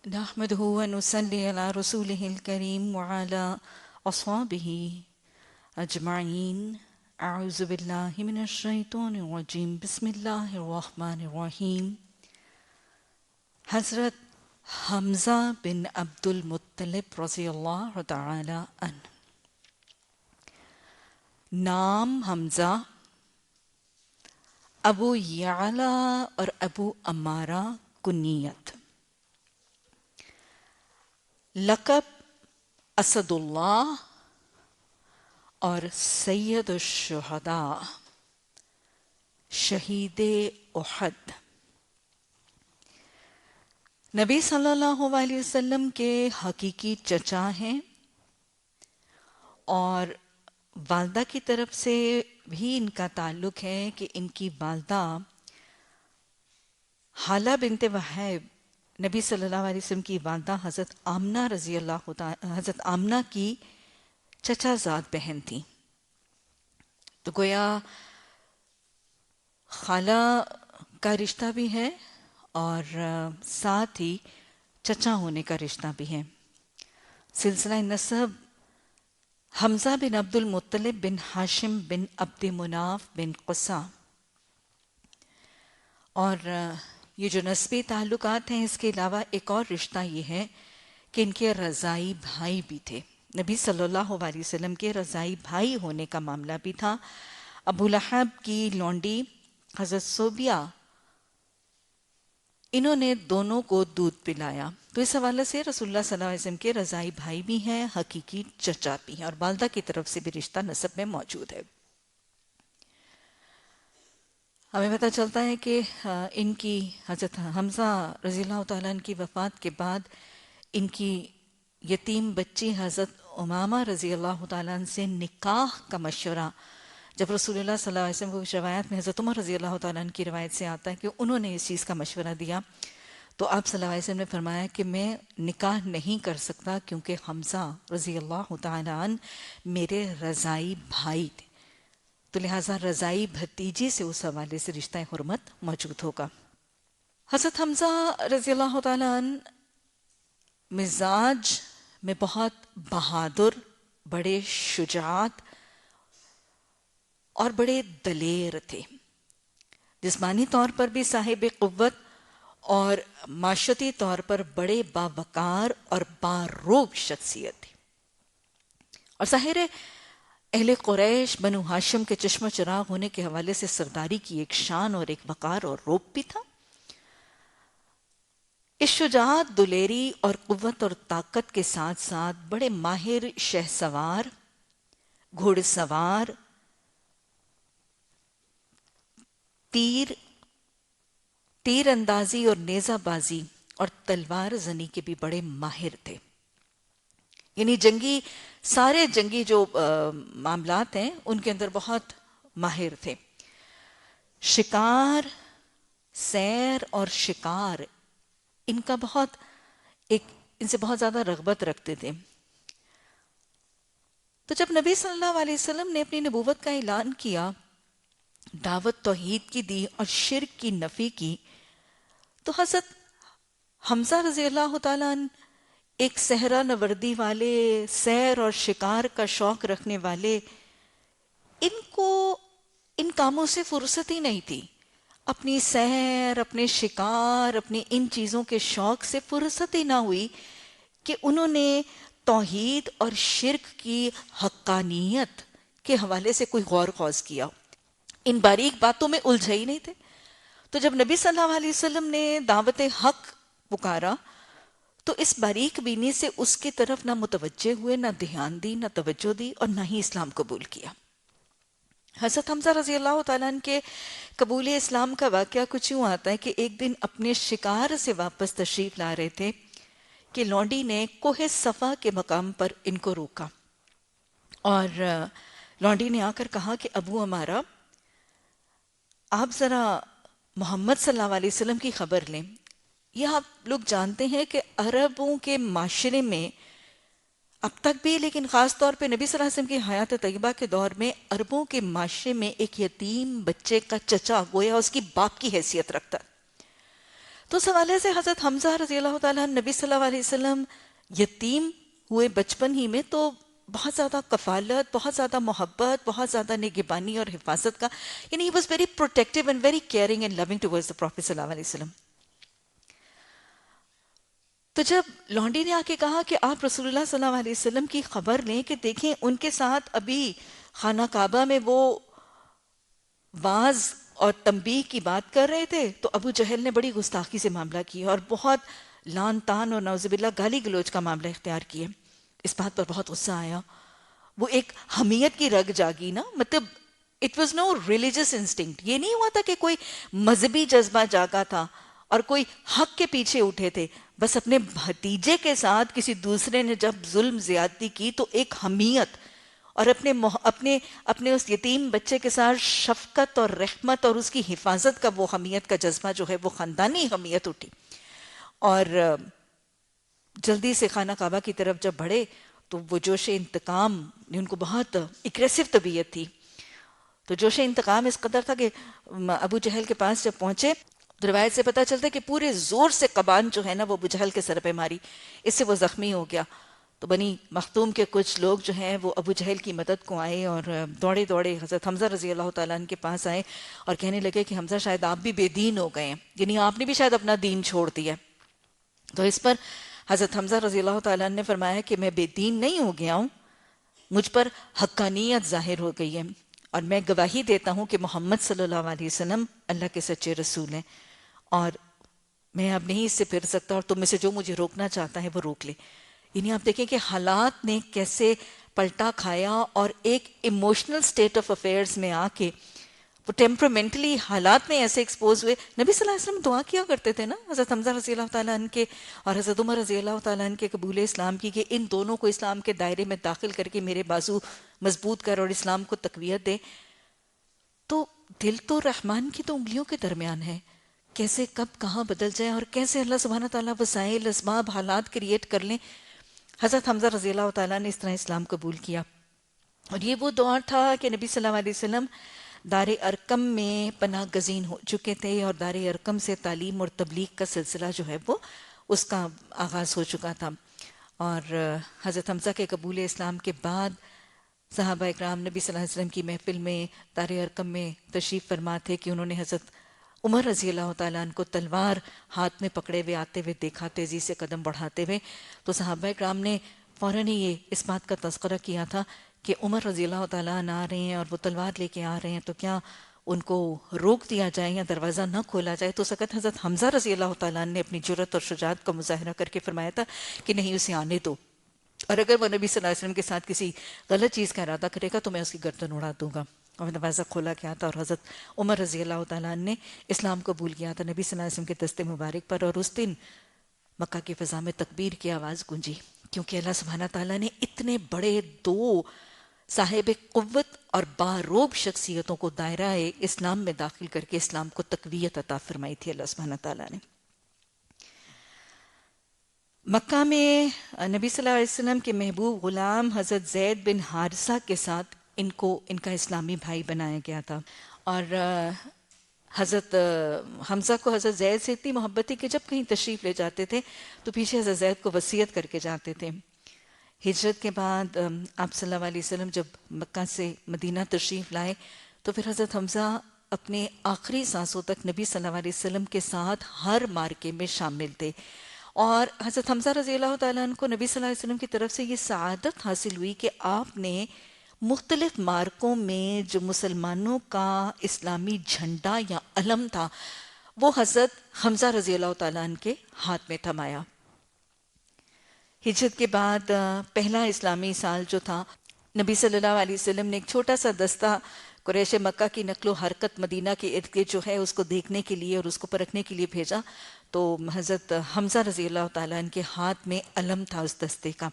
نحمده ونصلي على رسوله الكريم وعلى أصحابه أجمعين. أعوذ بالله من الشيطان الرجيم. بسم الله الرحمن الرحيم. حضرت حمزہ بن عبد المطلب رضی اللہ تعالی عنہ. نام حمزہ، ابو یعلا اور ابو امارہ کنیت. لقب اسد اللہ اور سید الشہداء، شہید احد. نبی صلی اللہ علیہ وسلم کے حقیقی چچا ہیں اور والدہ کی طرف سے بھی ان کا تعلق ہے کہ ان کی والدہ حالہ بنت وہیب نبی صلی اللہ علیہ وسلم کی والدہ حضرت آمنہ رضی اللہ تعالی حضرت آمنہ کی چچا زاد بہن تھیں. تو گویا خالہ کا رشتہ بھی ہے اور ساتھ ہی چچا ہونے کا رشتہ بھی ہے. سلسلہ نسب حمزہ بن عبد المطلب بن ہاشم بن عبد مناف بن قصہ. اور یہ جو نسبی تعلقات ہیں، اس کے علاوہ ایک اور رشتہ یہ ہے کہ ان کے رضائی بھائی بھی تھے. نبی صلی اللہ علیہ وسلم کے رضائی بھائی ہونے کا معاملہ بھی تھا. ابو لہب کی لونڈی حضرت صوبیہ، انہوں نے دونوں کو دودھ پلایا. تو اس حوالے سے رسول اللہ صلی اللہ علیہ وسلم کے رضائی بھائی بھی ہیں، حقیقی چچا بھی ہیں، اور والدہ کی طرف سے بھی رشتہ نسب میں موجود ہے. ہمیں پتہ چلتا ہے کہ ان کی حضرت حمزہ رضی اللہ تعالیٰ عنہ کی وفات کے بعد ان کی یتیم بچی حضرت امامہ رضی اللہ تعالیٰ عنہ سے نکاح کا مشورہ، جب رسول اللہ صلی اللہ علیہ وسلم کو روایت میں حضرت عمر رضی اللہ تعالیٰ عنہ کی روایت سے آتا ہے کہ انہوں نے اس چیز کا مشورہ دیا، تو آپ صلی اللہ علیہ وسلم نے فرمایا کہ میں نکاح نہیں کر سکتا کیونکہ حمزہ رضی اللہ تعالیٰ عنہ میرے رضائی بھائی تھے، تو لہٰذا رضائی بھتیجی سے اس حوالے سے رشتہ حرمت موجود ہوگا. حضرت حمزہ رضی اللہ تعالیٰ عنہ مزاج میں بہت بہادر، بڑے شجاعت اور بڑے دلیر تھے. جسمانی طور پر بھی صاحب قوت اور معاشرتی طور پر بڑے باوقار اور باروب شخصیت تھی. اور ظاہر ہے اہل قریش بنو ہاشم کے چشم و چراغ ہونے کے حوالے سے سرداری کی ایک شان اور ایک وقار اور روب بھی تھا. اس شجاعت، دلیری اور قوت اور طاقت کے ساتھ ساتھ بڑے ماہر شہ سوار، گھوڑ سوار، تیر اندازی اور نیزہ بازی اور تلوار زنی کے بھی بڑے ماہر تھے. یعنی سارے جنگی جو معاملات ہیں ان کے اندر بہت ماہر تھے. شکار، سیر اور شکار ان سے بہت زیادہ رغبت رکھتے تھے. تو جب نبی صلی اللہ علیہ وسلم نے اپنی نبوت کا اعلان کیا، دعوت توحید کی دی اور شرک کی نفی کی، تو حضرت حمزہ رضی اللہ تعالیٰ عنہ ایک صحرا نوردی والے، سیر اور شکار کا شوق رکھنے والے، ان کو ان کاموں سے فرصت ہی نہیں تھی. اپنی سیر، اپنے شکار، اپنی ان چیزوں کے شوق سے فرصت ہی نہ ہوئی کہ انہوں نے توحید اور شرک کی حقانیت کے حوالے سے کوئی غور خوض کیا. ان باریک باتوں میں الجھے ہی نہیں تھے. تو جب نبی صلی اللہ علیہ وسلم نے دعوت حق پکارا تو اس باریک بینی سے اس کی طرف نہ متوجہ ہوئے، نہ دھیان دی، نہ توجہ دی، اور نہ ہی اسلام قبول کیا. حضرت حمزہ رضی اللہ تعالیٰ عنہ کے قبول اسلام کا واقعہ کچھ یوں آتا ہے کہ ایک دن اپنے شکار سے واپس تشریف لا رہے تھے کہ لونڈی نے کوہ صفا کے مقام پر ان کو روکا، اور لونڈی نے آ کر کہا کہ ابو امارہ، آپ ذرا محمد صلی اللہ علیہ وسلم کی خبر لیں. یہ آپ لوگ جانتے ہیں کہ عربوں کے معاشرے میں اب تک بھی، لیکن خاص طور پہ نبی صلی اللہ علیہ وسلم کی حیات طیبہ کے دور میں، عربوں کے معاشرے میں ایک یتیم بچے کا چچا گویا اس کی باپ کی حیثیت رکھتا. تو اس حوالے سے حضرت حمزہ رضی اللہ تعالیٰ نبی صلی اللہ علیہ وسلم یتیم ہوئے بچپن ہی میں، تو بہت زیادہ کفالت، بہت زیادہ محبت، بہت زیادہ نگہبانی اور حفاظت کا، یعنی he was very protective and very caring and loving towards the Prophet صلی اللہ علیہ وسلم. تو جب لونڈی نے آ کے کہا کہ آپ رسول اللہ صلی اللہ علیہ وسلم کی خبر لیں کہ دیکھیں ان کے ساتھ ابھی خانہ کعبہ میں وہ واز اور تنبیہ کی بات کر رہے تھے، تو ابو جہل نے بڑی گستاخی سے معاملہ کیا اور بہت لان تان اور نعوذ باللہ گالی گلوچ کا معاملہ اختیار کیا. اس بات پر بہت غصہ آیا. وہ ایک حمیت کی رگ جاگی نا، مطلب it was no religious instinct. یہ نہیں ہوا تھا کہ کوئی مذہبی جذبہ جاگا تھا اور کوئی حق کے پیچھے اٹھے تھے. بس اپنے بھتیجے کے ساتھ کسی دوسرے نے جب ظلم زیادتی کی تو ایک حمیت اور اپنے اس یتیم بچے کے ساتھ شفقت اور رحمت اور اس کی حفاظت کا وہ حمیت کا جذبہ جو ہے وہ خاندانی حمیت اٹھی. اور جلدی سے خانہ کعبہ کی طرف جب بڑھے تو وہ جوش انتقام، ان کو بہت اگریسو طبیعت تھی، تو جوش انتقام اس قدر تھا کہ ابو جہل کے پاس جب پہنچے تو روایت سے پتہ چلتا ہے کہ پورے زور سے کبان جو ہے نا وہ ابو جہل کے سر پہ ماری، اس سے وہ زخمی ہو گیا. تو بنی مخدوم کے کچھ لوگ جو ہیں وہ ابو جہل کی مدد کو آئے اور دوڑے دوڑے حضرت حمزہ رضی اللہ تعالیٰ عنہ کے پاس آئے اور کہنے لگے کہ حمزہ شاید آپ بھی بے دین ہو گئے ہیں، یعنی آپ نے بھی شاید اپنا دین چھوڑ دیا. تو اس پر حضرت حمزہ رضی اللہ تعالیٰ عنہ نے فرمایا کہ میں بے دین نہیں ہو گیا ہوں، مجھ پر حقانیت ظاہر ہو گئی ہے اور میں گواہی دیتا ہوں کہ محمد صلی اللہ علیہ وسلم اللہ کے سچے رسول ہیں، اور میں اب نہیں اس سے پھر سکتا، اور تم میں سے جو مجھے روکنا چاہتا ہے وہ روک لے. یعنی آپ دیکھیں کہ حالات نے کیسے پلٹا کھایا اور ایک ایموشنل سٹیٹ آف افیئرز میں آ کے وہ ٹیمپرامنٹلی حالات میں ایسے ایکسپوز ہوئے. نبی صلی اللہ علیہ وسلم دعا کیا کرتے تھے نا حضرت حمزہ رضی اللہ تعالیٰ عنہ کے اور حضرت عمر رضی اللہ تعالیٰ عنہ کے قبول اسلام کی، کہ ان دونوں کو اسلام کے دائرے میں داخل کر کے میرے بازو مضبوط کر اور اسلام کو تقویت دے. تو دل تو رحمان کی تو انگلیوں کے درمیان ہے، کیسے کب کہاں بدل جائے اور کیسے اللہ سبحانہ تعالیٰ وسائل اسباب حالات کریٹ کر لیں. حضرت حمزہ رضی اللہ تعالیٰ نے اس طرح اسلام قبول کیا. اور یہ وہ دور تھا کہ نبی صلی اللہ علیہ وسلم دار ارقم میں پناہ گزین ہو چکے تھے اور دار ارقم سے تعلیم اور تبلیغ کا سلسلہ جو ہے وہ اس کا آغاز ہو چکا تھا. اور حضرت حمزہ کے قبول اسلام کے بعد صحابہ اکرام نبی صلی اللہ علیہ وسلم کی محفل میں دار ارقم میں تشریف فرما تھے کہ انہوں نے حضرت عمر رضی اللہ تعالیٰ عنہ کو تلوار ہاتھ میں پکڑے ہوئے آتے ہوئے دیکھا، تیزی سے قدم بڑھاتے ہوئے. تو صحابہ اکرام نے فوراً ہی یہ اس بات کا تذکرہ کیا تھا کہ عمر رضی اللہ تعالیٰ عنہ آ رہے ہیں اور وہ تلوار لے کے آ رہے ہیں، تو کیا ان کو روک دیا جائے یا دروازہ نہ کھولا جائے. تو سکت حضرت حمزہ رضی اللہ تعالیٰ عنہ نے اپنی جرأت اور شجاعت کا مظاہرہ کر کے فرمایا تھا کہ نہیں، اسے آنے دو، اور اگر وہ نبی صلی اللہ علیہ وسلم کے ساتھ کسی غلط چیز کا ارادہ کرے گا تو میں اس کی گردن اڑا دوں گا. اور دروازہ کھولا گیا تھا اور حضرت عمر رضی اللہ تعالیٰ عنہ نے اسلام قبول کیا تھا نبی صلی اللہ علیہ وسلم کے دست مبارک پر. اور اس دن مکہ کی فضا میں تکبیر کی آواز گونجی، کیونکہ اللہ سبحانہ تعالیٰ نے اتنے بڑے دو صاحب قوت اور باروب شخصیتوں کو دائرہ اسلام میں داخل کر کے اسلام کو تقویت عطا فرمائی تھی اللہ سبحانہ تعالیٰ نے. مکہ میں نبی صلی اللہ علیہ وسلم کے محبوب غلام حضرت زید بن حارثہ کے ساتھ ان کا اسلامی بھائی بنایا گیا تھا. اور حضرت حمزہ کو حضرت زید سے اتنی محبت تھی کہ جب کہیں تشریف لے جاتے تھے تو پیچھے حضرت زید کو وصیت کر کے جاتے تھے. ہجرت کے بعد آپ صلی اللہ علیہ وسلم جب مکہ سے مدینہ تشریف لائے تو پھر حضرت حمزہ اپنے آخری سانسوں تک نبی صلی اللہ علیہ وسلم کے ساتھ ہر مارکے میں شامل تھے. اور حضرت حمزہ رضی اللہ تعالیٰ عنہ کو نبی صلی اللہ علیہ وسلم کی طرف سے یہ سعادت حاصل ہوئی کہ آپ نے مختلف مارکوں میں جو مسلمانوں کا اسلامی جھنڈا یا علم تھا وہ حضرت حمزہ رضی اللہ تعالیٰ عنہ کے ہاتھ میں تھمایا. ہجرت کے بعد پہلا اسلامی سال جو تھا، نبی صلی اللہ علیہ وسلم نے ایک چھوٹا سا دستہ قریش مکہ کی نقل و حرکت مدینہ کے ارد گرد جو ہے اس کو دیکھنے کے لیے اور اس کو پرکھنے کے لیے بھیجا. تو حضرت حمزہ رضی اللہ تعالیٰ عنہ کے ہاتھ میں علم تھا اس دستے کا،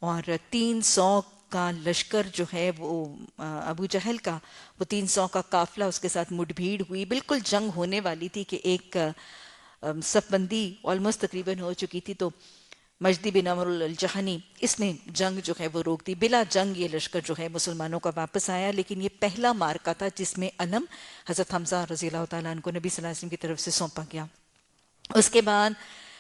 اور 300 کا لشکر جو ہے وہ ابو جہل کا، وہ 300 کا قافلہ اس کے ساتھ مٹ بھیڑ ہوئی. بالکل جنگ ہونے والی تھی کہ ایک صف بندی آلموسٹ تقریباً ہو چکی تھی، تو مجدی بن عمرو الجہنی اس نے جنگ جو ہے وہ روک دی. بلا جنگ یہ لشکر جو ہے مسلمانوں کا واپس آیا. لیکن یہ پہلا مارکا تھا جس میں علم حضرت حمزہ رضی اللہ تعالیٰ عنہ کو نبی صلی اللہ علیہ وسلم کی طرف سے سونپا گیا. اس کے بعد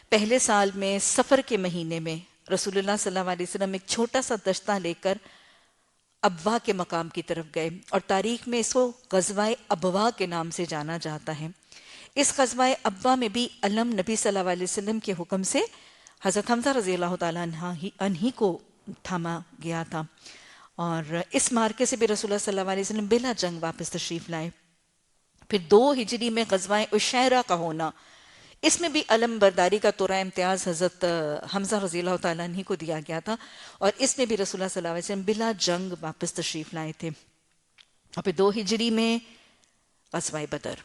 پہلے سال میں سفر کے مہینے میں رسول اللہ صلی اللہ علیہ وسلم ایک چھوٹا سا دستہ لے کر ابوا کے مقام کی طرف گئے، اور تاریخ میں اس کو غزوہ ابوا کے نام سے جانا جاتا ہے۔ اس غزوہ ابوا میں بھی علم نبی صلی اللہ علیہ وسلم کے حکم سے حضرت حمزہ رضی اللہ تعالیٰ عنہ کو تھاما گیا تھا، اور اس مارکے سے بھی رسول اللہ صلی اللہ علیہ وسلم بلا جنگ واپس تشریف لائے۔ پھر 2 ہجری میں غزوہ عشیرہ کا ہونا، اس میں بھی علم برداری کا تورا امتیاز حضرت حمزہ رضی اللہ تعالیٰ عنہ کو دیا گیا تھا، اور اس میں بھی رسول اللہ صلی اللہ علیہ وسلم بلا جنگ واپس تشریف لائے تھے۔ اور پھر 2 ہجری میں غزوہ بدر،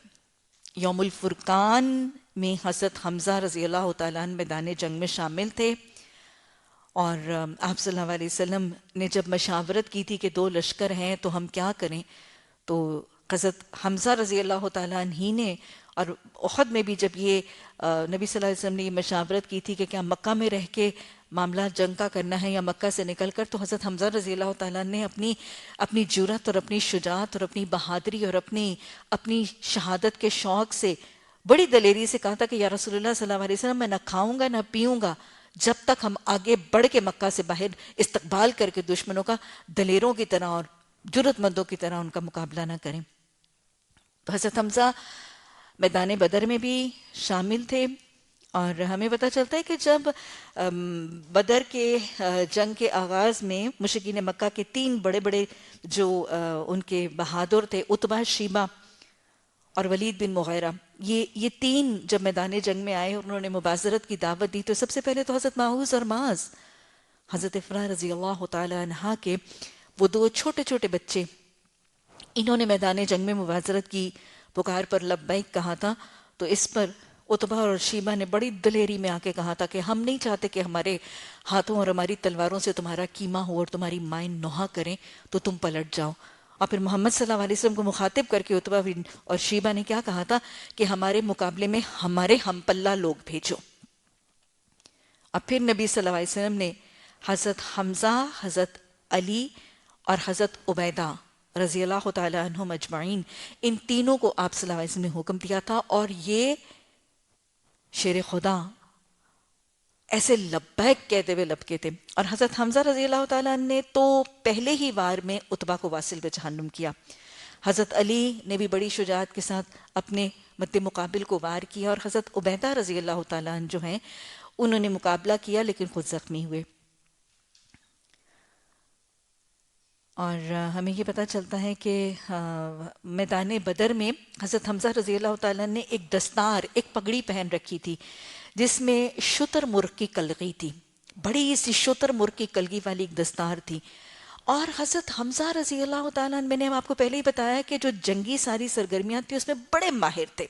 یوم الفرقان میں حضرت حمزہ رضی اللہ تعالیٰ عنہ میدان جنگ میں شامل تھے، اور آپ صلی اللہ علیہ وسلم نے جب مشاورت کی تھی کہ 2 لشکر ہیں تو ہم کیا کریں، تو حضرت حمزہ رضی اللہ تعالیٰ عنہ نے، اور احد میں بھی جب یہ نبی صلی اللہ علیہ وسلم نے یہ مشاورت کی تھی کہ کیا مکہ میں رہ کے معاملہ جنگ کا کرنا ہے یا مکہ سے نکل کر، تو حضرت حمزہ رضی اللہ تعالیٰ نے اپنی جرأت اور اپنی شجاعت اور اپنی بہادری اور اپنی شہادت کے شوق سے بڑی دلیری سے کہا تھا کہ یا رسول اللہ صلی اللہ علیہ وسلم، میں نہ کھاؤں گا نہ پیوں گا جب تک ہم آگے بڑھ کے مکہ سے باہر استقبال کر کے دشمنوں کا دلیروں کی طرح اور جرأت مندوں کی طرح ان کا مقابلہ نہ کریں۔ تو حضرت حمزہ میدان بدر میں بھی شامل تھے، اور ہمیں پتہ چلتا ہے کہ جب بدر کے جنگ کے آغاز میں مشرکین مکہ کے 3 بڑے بڑے جو ان کے بہادر تھے، عتبہ، شیبہ اور ولید بن مغیرہ، یہ 3 جب میدان جنگ میں آئے اور انہوں نے مبازرت کی دعوت دی، تو سب سے پہلے تو حضرت ماؤز اور معاذ، حضرت افراح رضی اللہ تعالی عنہ کے وہ 2 چھوٹے چھوٹے بچے، انہوں نے میدان جنگ میں مبازرت کی، پکار پر لبیک کہا تھا۔ تو اس پر عتبہ اور شیبہ نے بڑی دلیری میں آ کے کہا تھا کہ ہم نہیں چاہتے کہ ہمارے ہاتھوں اور ہماری تلواروں سے تمہارا کیما ہو اور تمہاری مائیں نوحہ کریں، تو تم پلٹ جاؤ۔ اور پھر محمد صلی اللہ علیہ وسلم کو مخاطب کر کے عتبہ اور شیبہ نے کیا کہا تھا کہ ہمارے مقابلے میں ہمارے ہم پلہ لوگ بھیجو۔ اور پھر نبی صلی اللہ علیہ وسلم نے حضرت حمزہ، حضرت علی اور حضرت عبیدہ رضی اللہ تعالی عنہم اجمعین، ان تینوں کو آپ صلی اللہ علیہ وسلم نے حکم دیا تھا، اور یہ شیر خدا ایسے لبیک کہتے ہوئے لبکے تھے۔ اور حضرت حمزہ رضی اللہ تعالیٰ نے تو پہلے ہی وار میں عتبہ کو واصل بجہنم کیا۔ حضرت علی نے بھی بڑی شجاعت کے ساتھ اپنے مد مقابل کو وار کیا، اور حضرت عبیدہ رضی اللہ تعالیٰ عنہ جو ہیں انہوں نے مقابلہ کیا لیکن خود زخمی ہوئے۔ اور ہمیں یہ پتہ چلتا ہے کہ میدان بدر میں حضرت حمزہ رضی اللہ تعالیٰ نے ایک دستار، ایک پگڑی پہن رکھی تھی جس میں شتر مرغ کی کلگی تھی، بڑی سی شتر مرغ کی کلگی والی ایک دستار تھی۔ اور حضرت حمزہ رضی اللہ تعالیٰ، میں نے آپ کو پہلے ہی بتایا کہ جو جنگی ساری سرگرمیاں تھیں اس میں بڑے ماہر تھے،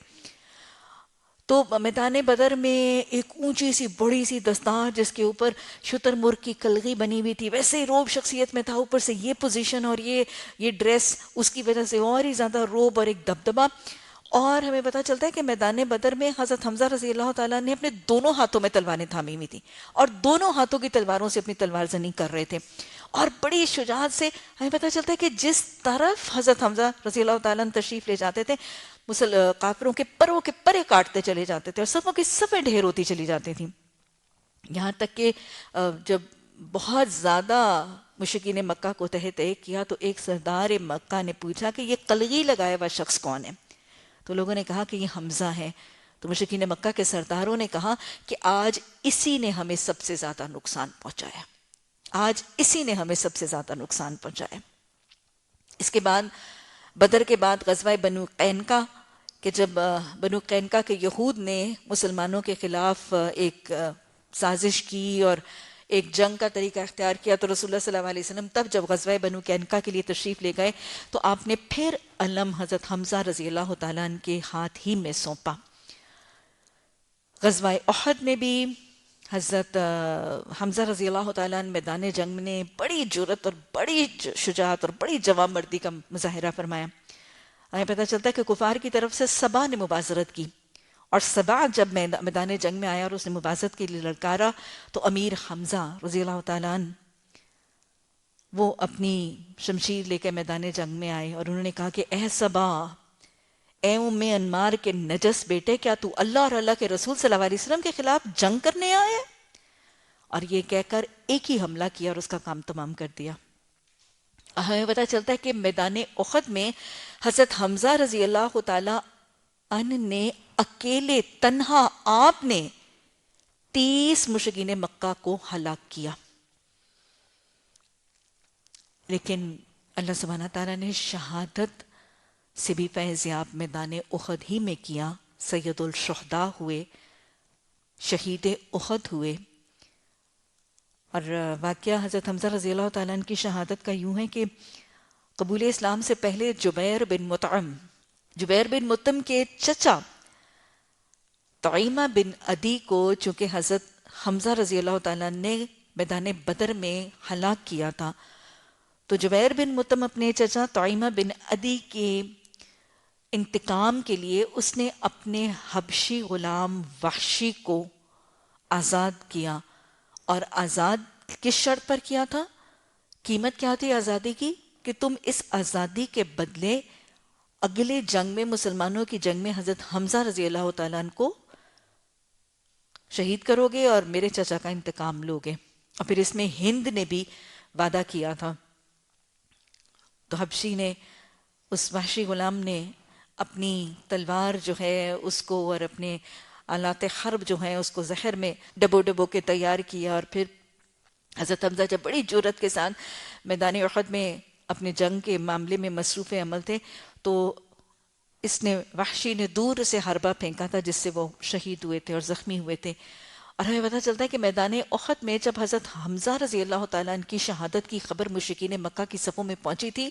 تو میدان بدر میں ایک اونچی سی بڑی سی دستار جس کے اوپر شتر مرغ کی کلگی بنی ہوئی تھی، ویسے ہی روب شخصیت میں تھا، اوپر سے یہ پوزیشن اور یہ ڈریس، اس کی وجہ سے اور ہی زیادہ روب اور ایک دبدبہ۔ اور ہمیں پتہ چلتا ہے کہ میدان بدر میں حضرت حمزہ رضی اللہ تعالیٰ نے اپنے دونوں ہاتھوں میں تلواریں تھامی ہوئی تھیں، اور دونوں ہاتھوں کی تلواروں سے اپنی تلوار زنی کر رہے تھے، اور بڑی شجاعت سے ہمیں پتہ چلتا ہے کہ جس طرف حضرت حمزہ رضی اللہ تعالیٰ نے تشریف لے جاتے تھے، کافروں کے پروں کے پرے کاٹتے چلے جاتے تھے، اور صفوں کی صفیں ڈھیر ہوتی چلی جاتی تھیں، یہاں تک کہ جب بہت زیادہ مشرکین مکہ کو تحت کیا تو ایک سردار مکہ نے پوچھا کہ یہ کلگی لگائے ہوا شخص کون ہے؟ تو لوگوں نے کہا کہ یہ حمزہ ہے۔ تو مشرکین مکہ کے سرداروں نے کہا کہ آج اسی نے ہمیں سب سے زیادہ نقصان پہنچایا، آج اسی نے ہمیں سب سے زیادہ نقصان پہنچایا۔ اس کے بعد بدر کے بعد غزوہ بنو قینقاع، کہ جب بنو قینقاع کے یہود نے مسلمانوں کے خلاف ایک سازش کی اور ایک جنگ کا طریقہ اختیار کیا، تو رسول اللہ صلی اللہ علیہ وسلم تب جب غزوہ بنو قینقاع کے لیے تشریف لے گئے تو آپ نے پھر علم حضرت حمزہ رضی اللہ تعالیٰ عنہ کے ہاتھ ہی میں سونپا۔ غزوہ احد میں بھی حضرت حمزہ رضی اللہ تعالیٰ عنہ میدان جنگ نے بڑی جرأت اور بڑی شجاعت اور بڑی جواں مردی کا مظاہرہ فرمایا۔ ہمیں پتہ چلتا ہے کہ کفار کی طرف سے سبا نے مبازرت کی، اور سبا جب میدان جنگ میں آیا اور اس نے مبازرت کے لیے للکارا تو امیر حمزہ رضی اللہ تعالیٰ عنہ وہ اپنی شمشیر لے کے میدان جنگ میں آئے، اور انہوں نے کہا کہ اے سبا، اے ام انمار کے نجس بیٹے، کیا تو اللہ اور اللہ کے رسول صلی اللہ علیہ وسلم کے خلاف جنگ کرنے آئے؟ اور یہ کہہ کر ایک ہی حملہ کیا اور اس کا کام تمام کر دیا۔ ہمیں پتہ چلتا ہے کہ میدان احد میں حضرت حمزہ رضی اللہ تعالی عنہ نے اکیلے تنہا آپ نے 30 مشرکین مکہ کو ہلاک کیا، لیکن اللہ سبحانہ تعالیٰ نے شہادت سے بھی فیضیاب میدان احد ہی میں کیا۔ سید الشہداء ہوئے، شہید احد ہوئے۔ اور واقعہ حضرت حمزہ رضی اللہ تعالیٰ عنہ کی شہادت کا یوں ہے کہ قبول اسلام سے پہلے جبیر بن مطعم کے چچا طعیمہ بن عدی کو چونکہ حضرت حمزہ رضی اللہ تعالیٰ عنہ نے میدان بدر میں ہلاک کیا تھا، تو جبیر بن مطعم اپنے چچا طعیمہ بن عدی کے انتقام کے لیے اس نے اپنے حبشی غلام وحشی کو آزاد کیا۔ اور آزاد کس شرط پر کیا تھا؟ قیمت کیا تھی آزادی کی؟ کہ تم اس آزادی کے بدلے اگلے جنگ میں، مسلمانوں کی جنگ میں حضرت حمزہ رضی اللہ تعالیٰ عنہ کو شہید کرو گے اور میرے چچا کا انتقام لوگے۔ اور پھر اس میں ہند نے بھی وعدہ کیا تھا۔ تو حبشی نے، اس وحشی غلام نے اپنی تلوار جو ہے اس کو اور اپنے آلات حرب جو ہیں اس کو زہر میں ڈبو کے تیار کیا، اور پھر حضرت حمزہ جب بڑی جرأت کے ساتھ میدان احد میں اپنے جنگ کے معاملے میں مصروف عمل تھے، تو اس نے، وحشی نے دور سے حربہ پھینکا تھا جس سے وہ شہید ہوئے تھے اور زخمی ہوئے تھے۔ اور ہمیں پتہ چلتا ہے کہ میدان احد میں جب حضرت حمزہ رضی اللہ تعالیٰ عنہ کی شہادت کی خبر مشرکین مکہ کی صفوں میں پہنچی تھی،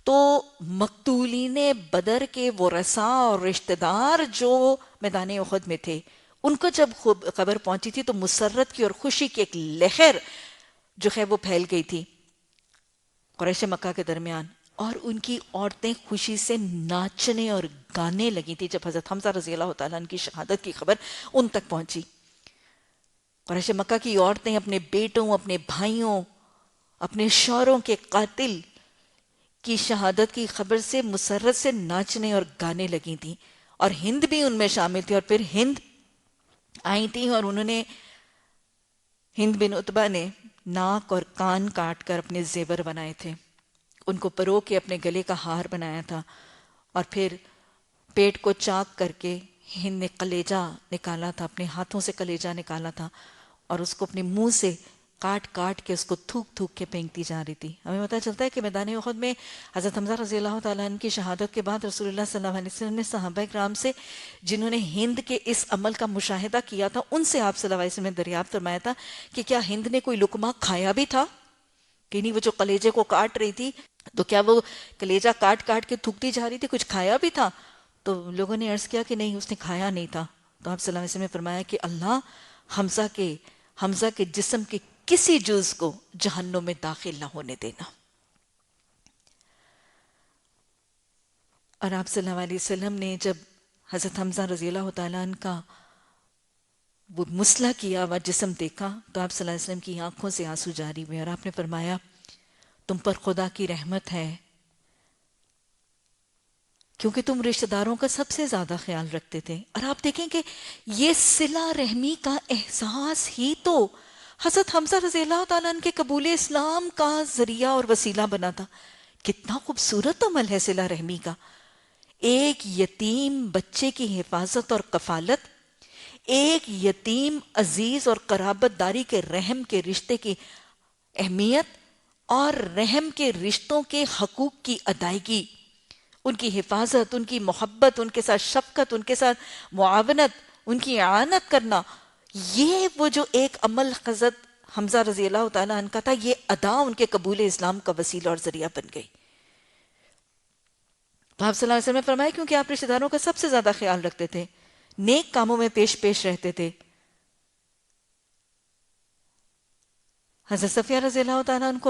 تو مقتولین بدر کے ورثاء اور رشتہ دار جو میدان احد میں تھے، ان کو جب خبر پہنچی تھی تو مسرت کی اور خوشی کی ایک لہر جو ہے وہ پھیل گئی تھی قریش مکہ کے درمیان، اور ان کی عورتیں خوشی سے ناچنے اور گانے لگی تھی جب حضرت حمزہ رضی اللہ تعالیٰ عنہ کی شہادت کی خبر ان تک پہنچی۔ قریش مکہ کی عورتیں اپنے بیٹوں، اپنے بھائیوں، اپنے شوہروں کے قاتل کی شہادت کی خبر سے مسرت سے ناچنے اور گانے لگی تھیں، اور ہند بھی ان میں شامل تھی۔ اور پھر ہند آئی تھی اور انہوں نے، ہند بن عتبہ نے ناک اور کان کاٹ کر اپنے زیور بنائے تھے، ان کو پرو کے اپنے گلے کا ہار بنایا تھا، اور پھر پیٹ کو چاک کر کے ہند نے کلیجہ نکالا تھا، اپنے ہاتھوں سے کلیجہ نکالا تھا اور اس کو اپنے منہ سے کاٹ کاٹ کے اس کو تھوک تھوک کے پھینکتی جا رہی تھی۔ ہمیں پتہ چلتا ہے کہ میدان احد میں حضرت حمزہ رضی اللہ تعالیٰ عنہ کی شہادت کے بعد رسول اللہ صلی اللہ علیہ وسلم نے صحابہ کرام سے، جنہوں نے ہند کے اس عمل کا مشاہدہ کیا تھا، ان سے آپ صلی اللہ علیہ وسلم نے دریافت فرمایا تھا کہ کیا ہند نے کوئی لقمہ کھایا بھی تھا؟ کہ نہیں، وہ جو کلیجے کو کاٹ رہی تھی تو کیا وہ کلیجہ کاٹ کاٹ کے تھوکتی جا رہی تھی، کچھ کھایا بھی تھا؟ تو لوگوں نے عرض کیا کہ نہیں، اس نے کھایا نہیں تھا۔ تو آپ صلی اللہ علیہ وسلم نے فرمایا کہ اللہ حمزہ کے جسم کے کسی جز کو جہنم میں داخل نہ ہونے دینا۔ اور آپ صلی اللہ علیہ وسلم نے جب حضرت حمزہ رضی اللہ تعالیٰ عنہ کا وہ مسلح کیا ہوا جسم دیکھا تو آپ صلی اللہ علیہ وسلم کی آنکھوں سے آنسو جاری ہوئے، اور آپ نے فرمایا تم پر خدا کی رحمت ہے، کیونکہ تم رشتہ داروں کا سب سے زیادہ خیال رکھتے تھے۔ اور آپ دیکھیں کہ یہ صلہ رحمی کا احساس ہی تو حضرت حمزہ رضی اللہ تعالیٰ عنہ کے قبول اسلام کا ذریعہ اور وسیلہ بنا تھا۔ کتنا خوبصورت عمل ہے صلہ رحمی کا، ایک یتیم بچے کی حفاظت اور کفالت، ایک یتیم عزیز اور قرابت داری کے رحم کے رشتے کی اہمیت اور رحم کے رشتوں کے حقوق کی ادائیگی، ان کی حفاظت، ان کی محبت، ان کے ساتھ شفقت، ان کے ساتھ معاونت، ان کی اعانت کرنا، یہ وہ جو ایک عمل حضرت حمزہ رضی اللہ تعالیٰ عنہ کا تھا، یہ ادا ان کے قبول اسلام کا وسیلہ اور ذریعہ بن گئی۔ تو آپ صلی اللہ علیہ وسلم نے فرمایا کیونکہ آپ رشتہ داروں کا سب سے زیادہ خیال رکھتے تھے، نیک کاموں میں پیش رہتے تھے۔ حضرت صفیہ رضی اللہ تعالیٰ عنہ کو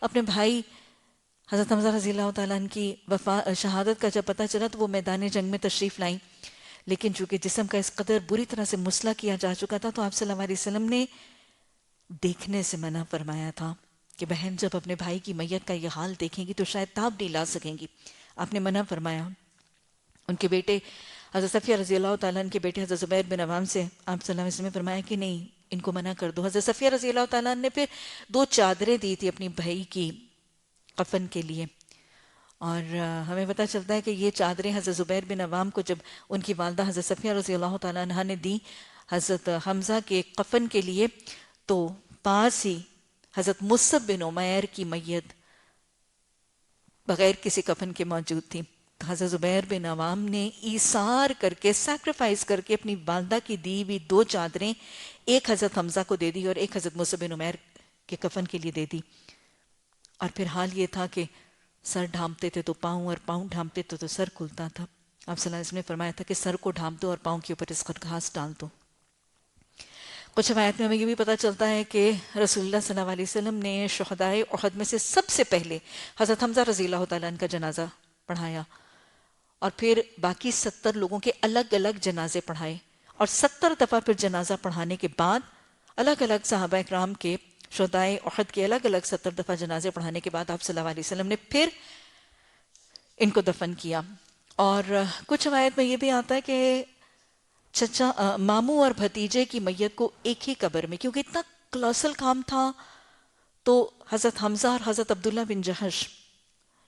اپنے بھائی حضرت حمزہ رضی اللہ تعالیٰ عنہ کی شہادت کا جب پتہ چلا تو وہ میدان جنگ میں تشریف لائیں، لیکن چونکہ جسم کا اس قدر بری طرح سے مسلح کیا جا چکا تھا تو آپ صلی اللہ علیہ وسلم نے دیکھنے سے منع فرمایا تھا کہ بہن جب اپنے بھائی کی میت کا یہ حال دیکھیں گی تو شاید تاب نہیں لا سکیں گی، آپ نے منع فرمایا۔ ان کے بیٹے حضرت صفیہ رضی اللہ تعالیٰ عنہ کے بیٹے حضرت زبیر بن عوام سے آپ صلی اللہ علیہ وسلم نے فرمایا کہ نہیں، ان کو منع کر دو. حضرت صفیہ رضی اللہ تعالیٰ عنہ نے پھر 2 چادریں دی تھی اپنی بھائی کی کفن کے لیے. اور ہمیں پتہ چلتا ہے کہ یہ چادریں حضرت زبیر بن عوام کو جب ان کی والدہ حضرت صفیہ رضی اللہ تعالیٰ عنہ نے دی حضرت حمزہ کے کفن کے لیے، تو پاس ہی حضرت مصعب بن عمیر کی میت بغیر کسی کفن کے موجود تھی. تو حضرت زبیر بن عوام نے ایثار کر کے، سیکریفائز کر کے اپنی والدہ کی دی ہوئی 2 چادریں ایک حضرت حمزہ کو دے دی اور ایک حضرت مصعب بن عمیر کے کفن کے لیے دے دی. اور پھر حال یہ تھا کہ سر ڈھانپتے تھے تو پاؤں، اور پاؤں ڈھانپتے تھے تو سر کھلتا تھا. آپ صلی اللہ علیہ وسلم نے فرمایا تھا کہ سر کو ڈھانپ دو اور پاؤں کے اوپر اس کا گھاس ڈال دو. کچھ روایت میں ہمیں یہ بھی پتہ چلتا ہے کہ رسول اللہ صلی اللہ علیہ وسلم نے شہدائے احد میں سے سب سے پہلے حضرت حمزہ رضی اللہ تعالیٰ عنہ کا جنازہ پڑھایا، اور پھر باقی 70 لوگوں کے الگ الگ جنازے پڑھائے. اور 70 دفعہ پھر جنازہ پڑھانے کے بعد الگ الگ صحابہ اکرام کے شہدائے احد کے الگ الگ 70 دفعہ جنازے پڑھانے کے بعد آپ صلی اللہ علیہ وسلم نے پھر ان کو دفن کیا. اور کچھ روایت میں یہ بھی آتا ہے کہ چچا، ماموں اور بھتیجے کی میت کو ایک ہی قبر میں، کیونکہ اتنا کلوسل کام تھا، تو حضرت حمزہ اور حضرت عبداللہ بن جہش،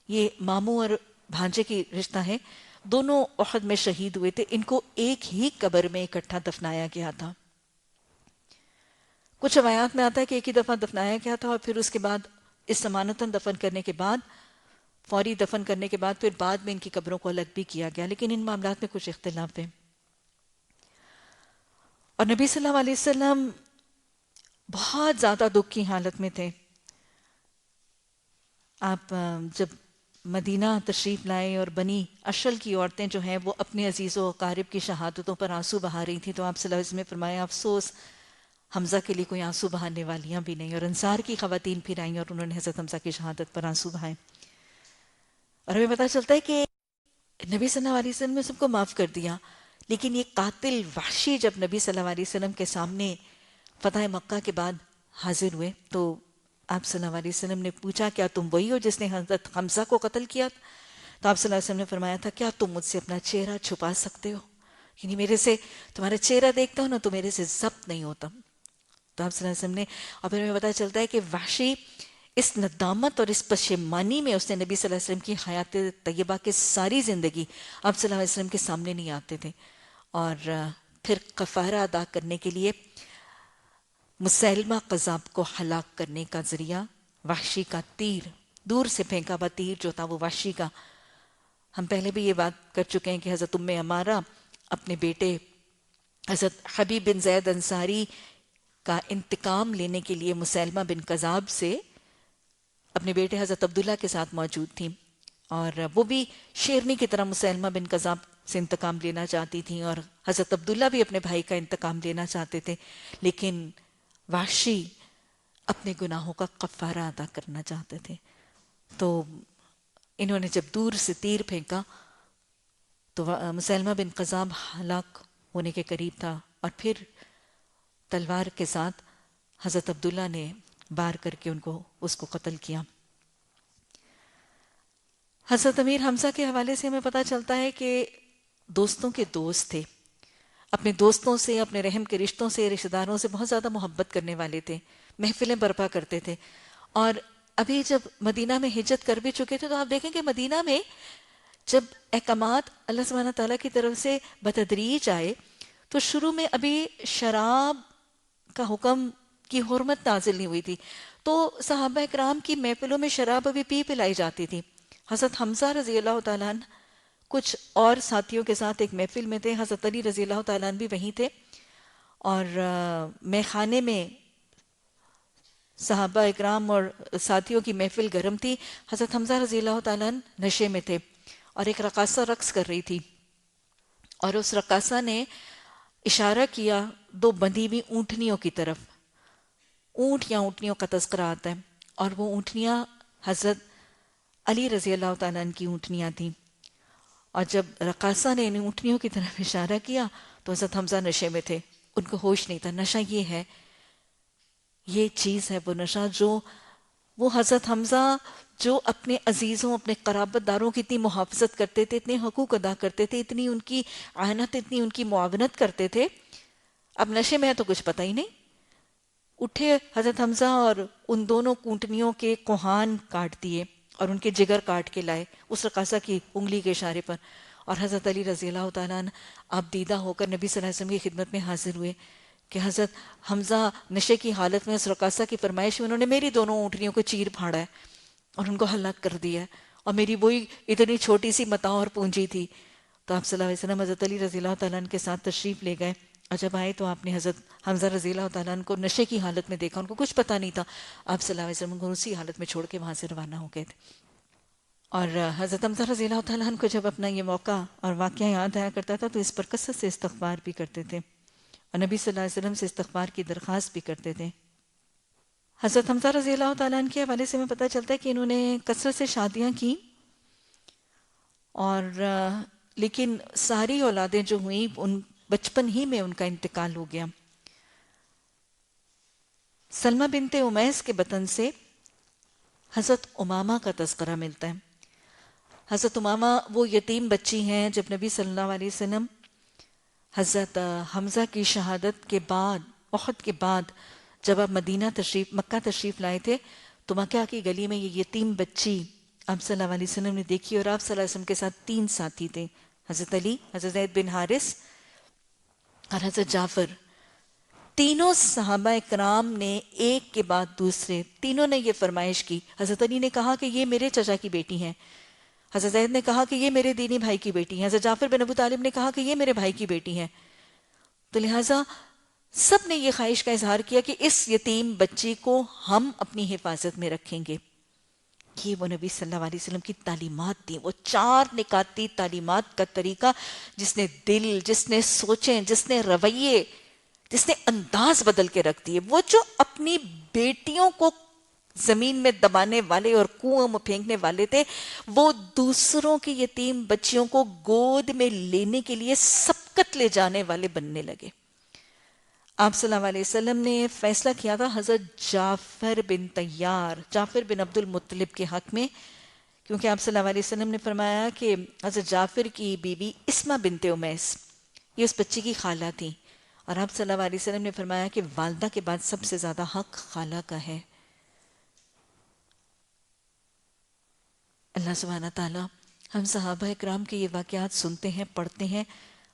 یہ ماموں اور بھانجے کی رشتہ ہے، دونوں احد میں شہید ہوئے تھے. ان کو ایک ہی قبر میں اکٹھا دفنایا گیا تھا. کچھ روایات میں آتا ہے کہ ایک ہی دفعہ دفنایا گیا تھا، اور پھر اس کے بعد اس ضمانتاً دفن کرنے کے بعد، فوری دفن کرنے کے بعد، پھر بعد میں ان کی قبروں کو الگ بھی کیا گیا. لیکن ان معاملات میں کچھ اختلاف ہے. اور نبی صلی اللہ علیہ وسلم بہت زیادہ دکھ کی حالت میں تھے. آپ جب مدینہ تشریف لائے اور بنی اشل کی عورتیں جو ہیں وہ اپنے عزیز و اقارب کی شہادتوں پر آنسو بہا رہی تھیں، تو آپ صلی اللہ علیہ وسلم نے فرمایا افسوس، حمزہ کے لیے کوئی آنسو بہانے والیاں بھی نہیں. اور انصار کی خواتین پھر آئیں اور انہوں نے حضرت حمزہ کی شہادت پر آنسو بہائے. اور ہمیں پتہ چلتا ہے کہ نبی صلی اللہ علیہ وسلم نے سب کو معاف کر دیا، لیکن یہ قاتل وحشی جب نبی صلی اللہ علیہ وسلم کے سامنے فتح مکہ کے بعد حاضر ہوئے، تو آپ صلی اللہ علیہ وسلم نے پوچھا کیا تم وہی ہو جس نے حضرت حمزہ کو قتل کیا؟ تو آپ صلی اللہ علیہ وسلم نے فرمایا تھا کیا تم مجھ سے اپنا چہرہ چھپا سکتے ہو؟ یعنی میرے سے تمہارا چہرہ دیکھتا ہو نا تو میرے سے ضبط نہیں ہوتا. تو آپ صلی اللہ علیہ وسلم نے، اور پھر ہمیں پتہ چلتا ہے کہ وحشی اس ندامت اور اس پشیمانی میں اس نے نبی صلی اللہ علیہ وسلم کی حیات طیبہ کے ساری زندگی آپ صلی اللہ علیہ وسلم کے سامنے نہیں آتے تھے. اور پھر کفارہ ادا کرنے کے لیے مسیلمہ قذاب کو ہلاک کرنے کا ذریعہ وحشی کا تیر، دور سے پھینکا ہوا تیر جو تھا وہ وحشی کا. ہم پہلے بھی یہ بات کر چکے ہیں کہ حضرت ام عمارہ اپنے بیٹے حضرت حبیب بن زید انصاری کا انتقام لینے کے لیے مسیلمہ بن کذاب سے اپنے بیٹے حضرت عبداللہ کے ساتھ موجود تھیں، اور وہ بھی شیرنی کی طرح مسیلمہ بن کذاب سے انتقام لینا چاہتی تھیں، اور حضرت عبداللہ بھی اپنے بھائی کا انتقام لینا چاہتے تھے. لیکن وحشی اپنے گناہوں کا کفارہ ادا کرنا چاہتے تھے. تو انہوں نے جب دور سے تیر پھینکا تو مسیلمہ بن کذاب ہلاک ہونے کے قریب تھا، اور پھر تلوار کے ساتھ حضرت عبداللہ نے بار کر کے اس کو قتل کیا. حضرت امیر حمزہ کے حوالے سے ہمیں پتہ چلتا ہے کہ دوستوں کے دوست تھے، اپنے دوستوں سے، اپنے رحم کے رشتوں سے، رشتہ داروں سے بہت زیادہ محبت کرنے والے تھے، محفلیں برپا کرتے تھے. اور ابھی جب مدینہ میں ہجرت کر بھی چکے تھے تو آپ دیکھیں کہ مدینہ میں جب احکامات اللہ سبحانہ تعالیٰ کی طرف سے بتدریج آئے تو شروع میں ابھی شراب کا حکم کی حرمت نازل نہیں ہوئی تھی، تو صحابہ اکرام کی محفلوں میں شراب ابھی پلائی جاتی تھی. حضرت حمزہ رضی اللہ تعالیٰ عنہ کچھ اور ساتھیوں کے ساتھ ایک محفل میں تھے، حضرت علی رضی اللہ تعالیٰ عنہ بھی وہیں تھے، اور میخانے میں صحابہ اکرام اور ساتھیوں کی محفل گرم تھی. حضرت حمزہ رضی اللہ تعالیٰ عنہ نشے میں تھے، اور ایک رقاصہ رقص کر رہی تھی، اور اس رقاصہ نے اشارہ کیا 2 بندھی ہوئی اونٹنیوں کی طرف. اونٹ یا اونٹنیوں کا تذکرہ آتا ہے، اور وہ اونٹنیاں حضرت علی رضی اللہ تعالیٰ عنہ کی اونٹنیاں تھیں. اور جب رقاصہ نے ان اونٹنیوں کی طرف اشارہ کیا تو حضرت حمزہ نشے میں تھے، ان کو ہوش نہیں تھا. نشہ یہ ہے، یہ چیز ہے وہ نشہ جو وہ حضرت حمزہ جو اپنے عزیزوں اپنے قرابت داروں کی اتنی محافظت کرتے تھے، اتنے حقوق ادا کرتے تھے، اتنی ان کی اعنت، اتنی ان کی معاونت کرتے تھے، اب نشے میں ہے تو کچھ پتہ ہی نہیں. اٹھے حضرت حمزہ اور ان دونوں کونٹنیوں کے کوہان کاٹ دیے اور ان کے جگر کاٹ کے لائے اس رقاصہ کی انگلی کے اشارے پر. اور حضرت علی رضی اللہ تعالیٰ عنہ آپ دیدہ ہو کر نبی صلی اللہ علیہ وسلم کی خدمت میں حاضر ہوئے کہ حضرت حمزہ نشے کی حالت میں اس رقاصہ کی فرمائش میں انہوں نے میری دونوں اونٹنیوں کو چیر پھاڑا ہے اور ان کو ہلاک کر دیا ہے، اور میری وہی اتنی چھوٹی سی متاع اور پونجی تھی. تو آپ صلی اللہ علیہ وسلم حضرت علی رضی اللہ تعالیٰ عنہ کے ساتھ تشریف لے گئے، اور جب آئے تو آپ نے حضرت حمزہ رضی اللہ تعالیٰ عنہ کو نشے کی حالت میں دیکھا. ان کو کچھ پتہ نہیں تھا. آپ صلی اللہ علیہ وسلم کو اسی حالت میں چھوڑ کے وہاں سے روانہ ہو گئے تھے. اور حضرت حمزہ رضی اللہ تعالیٰ عنہ کو جب اپنا یہ موقع اور واقعہ یاد آیا کرتا تھا تو اس پر کثرت سے استغفار بھی کرتے تھے اور نبی صلی اللہ علیہ وسلم سے استغفار کی درخواست بھی کرتے تھے. حضرت حمزہ رضی اللہ تعالیٰ عنہ کے حوالے سے ہمیں پتہ چلتا ہے کہ انہوں نے کثرت سے شادیاں کی، اور لیکن ساری اولادیں جو ہوئیں ان بچپن ہی میں ان کا انتقال ہو گیا. سلمہ بنت امیس کے بطن سے حضرت امامہ کا تذکرہ ملتا ہے. حضرت امامہ وہ یتیم بچی ہیں جب نبی صلی اللہ علیہ وسلم حضرت حمزہ کی شہادت کے بعد، احد کے بعد جب آپ مکہ تشریف لائے تھے تو مکہ کی گلی میں یہ یتیم بچی آپ صلی اللہ علیہ وسلم نے دیکھی. اور آپ صلی اللہ علیہ وسلم کے ساتھ 3 ساتھی تھے، حضرت علی، حضرت زید بن حارث اور حضرت جعفر. تینوں صحابہ کرام نے ایک کے بعد دوسرے تینوں نے یہ فرمائش کی. حضرت علی نے کہا کہ یہ میرے چچا کی بیٹی ہیں، حضرت زید نے کہا کہ یہ میرے دینی بھائی کی بیٹی ہیں، حضرت جعفر بن ابو طالب نے کہا کہ یہ میرے بھائی کی بیٹی ہیں. تو لہٰذا سب نے یہ خواہش کا اظہار کیا کہ اس یتیم بچی کو ہم اپنی حفاظت میں رکھیں گے. یہ وہ نبی صلی اللہ علیہ وسلم کی تعلیمات تھیں، وہ 4 نکاتی تعلیمات کا طریقہ جس نے دل، جس نے سوچیں، جس نے رویے، جس نے انداز بدل کے رکھ دیے. وہ جو اپنی بیٹیوں کو زمین میں دبانے والے اور کنویں میں پھینکنے والے تھے، وہ دوسروں کی یتیم بچیوں کو گود میں لینے کے لیے سبقت لے جانے والے بننے لگے. آپ صلی اللہ علیہ وسلم نے فیصلہ کیا تھا حضرت جعفر بن طیار، جعفر بن عبد المطلب کے حق میں، کیونکہ آپ صلی اللہ علیہ وسلم نے فرمایا کہ حضرت جعفر کی بیوی اسمہ بنت امیس یہ اس بچی کی خالہ تھی، اور آپ صلی اللہ علیہ وسلم نے فرمایا کہ والدہ کے بعد سب سے زیادہ حق خالہ کا ہے. اللہ سبحانہ تعالیٰ ہم صحابہ کرام کے یہ واقعات سنتے ہیں، پڑھتے ہیں.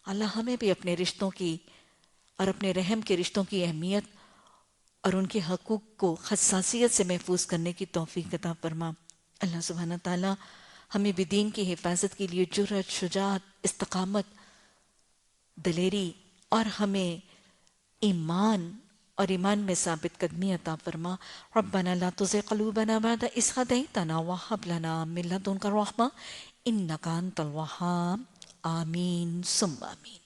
اللہ ہمیں بھی اپنے رشتوں کی اور اپنے رحم کے رشتوں کی اہمیت اور ان کے حقوق کو حساسیت سے محفوظ کرنے کی توفیق عطا فرما. اللہ سبحانہ تعالیٰ ہمیں بھی دین کی حفاظت کے لیے جرأت، شجاعت، استقامت، دلیری اور ہمیں ایمان اور ایمان میں ثابت قدمی عطا فرما. ربنا لا تزغ قلوبنا بعد إذ هديتنا وهب لنا من لدنك رحمة إنك أنت الوهاب. آمین ثم آمین.